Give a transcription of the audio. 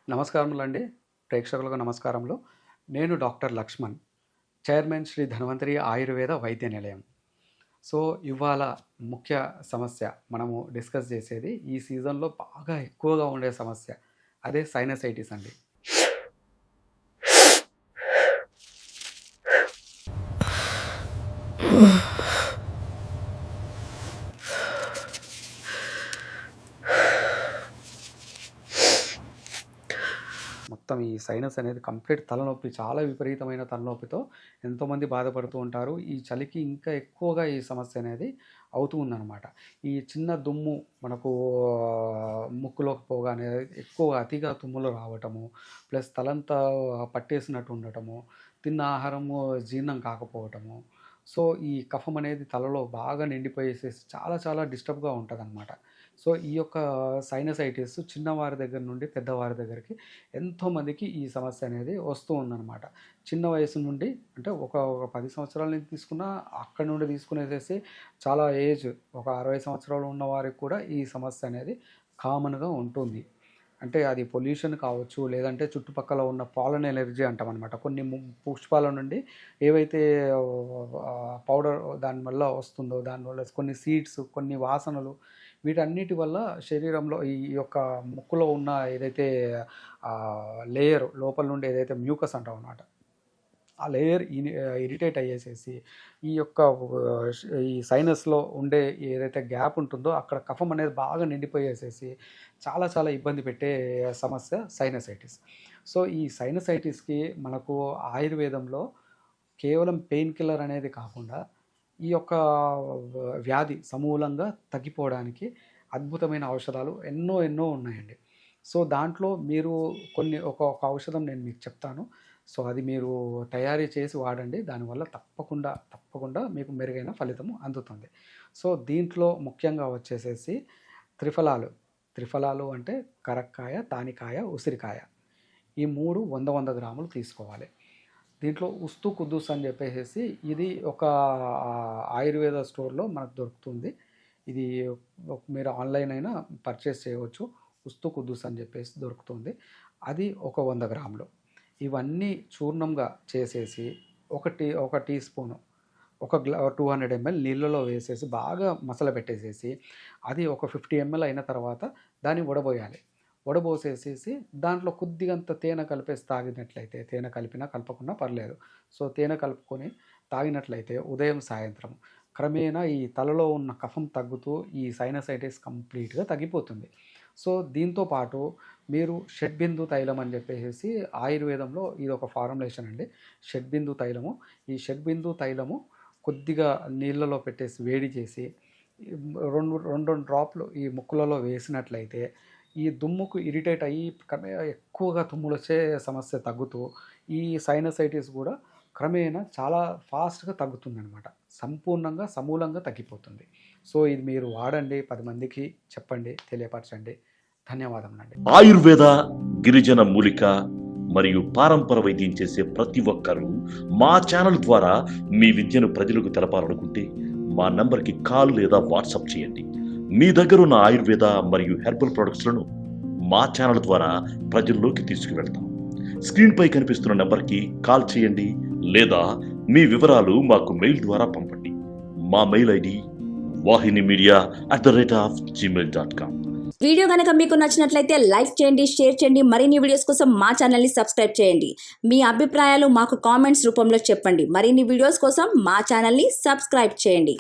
నమస్కారములండి. ప్రేక్షకులకు నమస్కారములు. నేను డాక్టర్ లక్ష్మణ్, చైర్మన్ శ్రీ ధన్వంతరి ఆయుర్వేద వైద్య నిలయం. సో, ఇవాళ ముఖ్య సమస్య మనము డిస్కస్ చేసేది ఈ సీజన్‌లో బాగా ఎక్కువగా ఉండే సమస్య. అదే సైనసైటిస్ అండి. మొత్తం ఈ సైనస్ అనేది కంప్లీట్ తలనొప్పి, చాలా విపరీతమైన తలనొప్పితో ఎంతోమంది బాధపడుతూ ఉంటారు. ఈ చలికి ఇంకా ఎక్కువగా ఈ సమస్య అనేది అవుతూ ఉందన్నమాట. ఈ చిన్న దుమ్ము మనకు ముక్కులోకి పోగానే ఎక్కువ అతిగా తుమ్ములు రావటము, ప్లస్ తలంతా పట్టేసినట్టు ఉండటము, తిన్న ఆహారము జీర్ణం కాకపోవటము. సో, ఈ కఫం అనేది తలలో బాగా నిండిపోయేసేసి చాలా చాలా డిస్టర్బ్‌గా ఉంటదనమాట. సో, ఈ యొక్క సైనసైటిస్ చిన్నవారి దగ్గర నుండి పెద్దవారి దగ్గరికి ఎంతోమందికి ఈ సమస్య అనేది వస్తూ ఉందన్నమాట. చిన్న వయసు నుండి అంటే ఒక 10 సంవత్సరాల నుంచి తీసుకున్నా, అక్కడి నుండి తీసుకునేసేసి చాలా ఏజ్ ఒక 60 సంవత్సరాలు ఉన్న వారికి కూడా ఈ సమస్య అనేది కామన్‌గా ఉంటుంది. అంటే అది పొల్యూషన్ కావచ్చు, లేదంటే చుట్టుపక్కల ఉన్న పాలన్ ఎలర్జీ అంటామనమాట. కొన్ని పుష్పాల నుండి ఏవైతే పౌడర్ దానివల్ల వస్తుందో, దానివల్ల కొన్ని సీడ్స్, కొన్ని వాసనలు, వీటన్నిటి వల్ల శరీరంలో ఈ యొక్క ముక్కులో ఉన్న ఏదైతే లేయర్ లోపల నుండి ఏదైతే మ్యూకస్ అంటామన్నమాట, ఆ లేయర్ ఇరిటేట్ అయ్యేసేసి ఈ యొక్క ఈ సైనస్లో ఉండే ఏదైతే గ్యాప్ ఉంటుందో అక్కడ కఫం అనేది బాగా నిండిపోయేసేసి చాలా చాలా ఇబ్బంది పెట్టే సమస్య సైనసైటిస్. సో, ఈ సైనసైటిస్కి మనకు ఆయుర్వేదంలో కేవలం పెయిన్ కిల్లర్ అనేది కాకుండా ఈ యొక్క వ్యాధి సమూలంగా తగ్గిపోవడానికి అద్భుతమైన ఔషధాలు ఎన్నో ఎన్నో ఉన్నాయండి. సో, దాంట్లో మీరు ఒక ఔషధం నేను మీకు చెప్తాను. సో, అది మీరు తయారీ చేసి వాడండి. దానివల్ల తప్పకుండా మీకు మెరుగైన ఫలితం అందుతుంది. సో, దీంట్లో ముఖ్యంగా వచ్చేసేసి త్రిఫలాలు అంటే కరక్కాయ, తానికాయ, ఉసిరికాయ, ఈ 3 100 గ్రాములు తీసుకోవాలి. దీంట్లో ఉస్తు కుద్దుస్ అని చెప్పేసేసి ఇది ఒక ఆయుర్వేద స్టోర్‌లో మనకు దొరుకుతుంది. ఇది మీరు ఆన్‌లైన్ అయినా పర్చేస్ చేయవచ్చు. ఉస్తు కుద్దుస్ అని చెప్పేసి దొరుకుతుంది. అది ఒక 100 గ్రాములు. ఇవన్నీ చూర్ణంగా చేసేసి ఒక టీ స్పూను 200 ml నీళ్ళలో వేసేసి బాగా మసలబెట్టేసేసి, అది ఒక 50 ml అయిన తర్వాత దాన్ని వడబోయాలి. వడబోసేసేసి దాంట్లో కొద్దిగంత తేనె కలిపేసి తాగినట్లయితే, తేనె కలిపినా కలపకున్నా పర్లేదు. సో, తేనె కలుపుకొని తాగినట్లయితే ఉదయం, సాయంత్రం క్రమేణా ఈ తలలో ఉన్న కఫం తగ్గుతూ ఈ సైనసైటిస్ కంప్లీట్‌గా తగ్గిపోతుంది. సో, దీంతో పాటు మీరు షడ్బిందు తైలం అని చెప్పేసేసి ఆయుర్వేదంలో ఇదొక ఫార్ములేషన్ అండి. షడ్బిందు తైలము. ఈ షడ్బిందు తైలము కొద్దిగా నీళ్ళలో పెట్టేసి వేడి చేసి 2 డ్రాప్‌లు ఈ ముక్కులలో వేసినట్లయితే ఈ దుమ్ముకు ఇరిటేట్ అయ్యి ఎక్కువగా తుమ్ములొచ్చే సమస్య తగ్గుతూ ఈ సైనసైటిస్ కూడా క్రమేణా చాలా ఫాస్ట్‌గా తగ్గుతుందనమాట. సంపూర్ణంగా, సమూలంగా తగ్గిపోతుంది. సో, ఇది మీరు వాడండి. 10 మందికి చెప్పండి, తెలియపరచండి. ధన్యవాదములండి. ఆయుర్వేద, గిరిజన మూలిక మరియు పారంపర వైద్యం చేసే ప్రతి ఒక్కరూ మా ఛానల్ ద్వారా మీ విద్యను ప్రజలకు తెలపాలనుకుంటే మా నంబర్కి కాల్ లేదా వాట్సాప్ చేయండి. మీ దగ్గర ఉన్న ఆయుర్వేద మరియు హెర్బల్ ప్రొడక్ట్స్లను మా ఛానల్ ద్వారా ప్రజల్లోకి తీసుకువెళ్తాం. స్క్రీన్పై కనిపిస్తున్న నెంబర్కి కాల్ చేయండి లేదా మీ వివరాలు మాకు మెయిల్ ద్వారా పంపండి. మా మెయిల్ ఐడి wahinimedia@gmail.com. వీడియో కనుక మీకు నచ్చినట్లయితే లైక్ చేయండి, షేర్ చేయండి. మరిన్ని వీడియోస్ కోసం మా ఛానల్ని సబ్స్క్రైబ్ చేయండి. మీ అభిప్రాయాలు మాకు కామెంట్స్ రూపంలో చెప్పండి. మరిన్ని వీడియోస్ కోసం మా ఛానల్ని సబ్స్క్రైబ్ చేయండి.